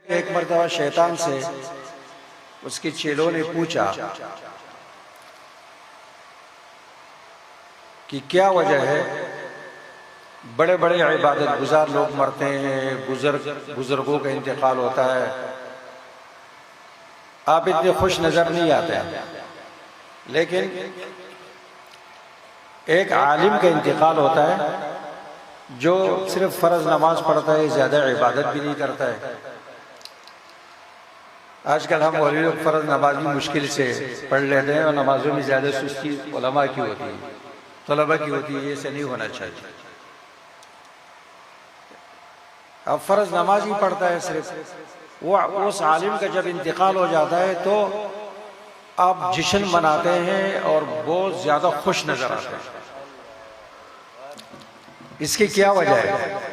एक मर्तबा शैतान से उसके चेलों ने पूछा कि क्या वजह है बड़े बड़े इबादत गुजार लोग मरते हैं, बुजुर्गों का इंतकाल होता है, आप इतने खुश नजर नहीं आते हैं, लेकिन एक आलिम का इंतकाल होता है जो सिर्फ फर्ज नमाज पढ़ता है, ज्यादा इबादत भी नहीं करता है। आजकल हम मौलवी लोग फर्ज नमाज भी मुश्किल से पढ़ लेते हैं और नमाजों में ज्यादा सुस्ती उलमा की होती है, तलबा की होती है। ये ऐसे नहीं होना चाहिए। अब फर्ज नमाज ही पढ़ता है सिर्फ, वो उस आलिम का जब इंतकाल हो जाता है तो आप जश्न मनाते हैं और बहुत ज्यादा खुश नजर आते हैं। इसकी क्या वजह है?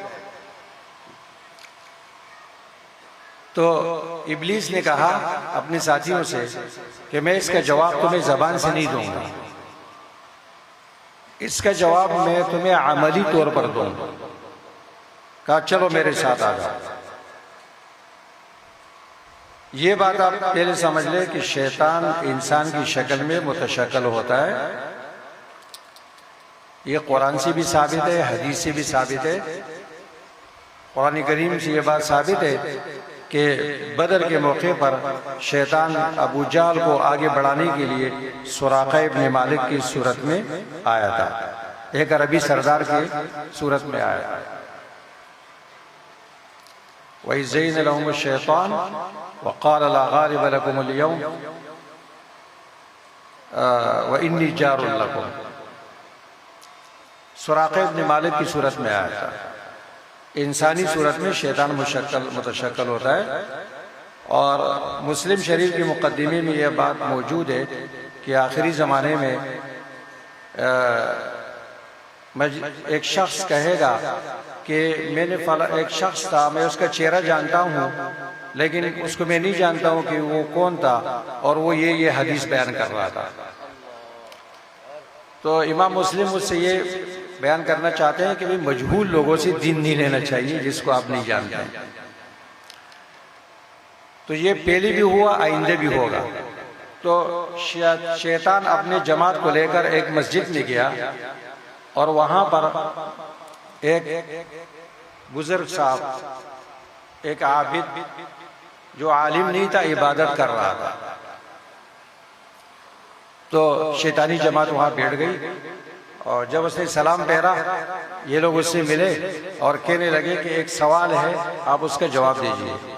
तो इब्लीस ने कहा अपने साथियों से कि मैं इसका जवाब तुम्हें जबान से नहीं दूंगा, इसका जवाब मैं तुम्हें अमली तौर पर दूंगा। कहा चलो मेरे साथ आ जाओ। ये बात आप पहले समझ ले कि शैतान इंसान की शक्ल में मुतशक्किल होता है। ये कुरान से भी साबित है, हदीस से भी साबित है, कुरान करीम से ये बात साबित है कि बदर के मौके पर शैतान अबू जहल को आगे बढ़ाने के लिए सुराका इब्न मालिक की सूरत में आया था, एक अरबी सरदार की सूरत में आया था। वइज़्ज़य्यन लहुम शैतान वक़ाल ला गालिब लकुम अल-यौम व इन्नी जारुन लकुम। सुराका इब्न मालिक की सूरत में आया था। इंसानी सूरत में शैतान मुतशक्किल होता है। और मुस्लिम शरीफ के मुकद्दिमे में यह बात मौजूद है कि आखिरी ज़माने में एक शख्स कहेगा कि मैंने एक शख्स था, मैं उसका चेहरा जानता हूँ लेकिन उसको मैं नहीं जानता हूँ कि वो कौन था और वो ये हदीस बयान कर रहा था। तो इमाम मुस्लिम मुझसे ये बयान करना चाहते हैं कि भाई मजहूल लोगों से दीन नहीं लेना चाहिए जिसको आप नहीं जानते हैं। तो ये पहले भी हुआ, आइंदे भी होगा। तो शैतान अपने जमात को लेकर एक मस्जिद में गया और वहां पर एक बुजुर्ग साहब, एक आबिद जो आलिम नहीं था, इबादत कर रहा था। तो शैतानी जमात वहां बैठ गई और जब उसने सलाम पहरा, ये लोग उससे मिले और कहने लगे कि एक सवाल है, आप उसका जवाब दीजिए।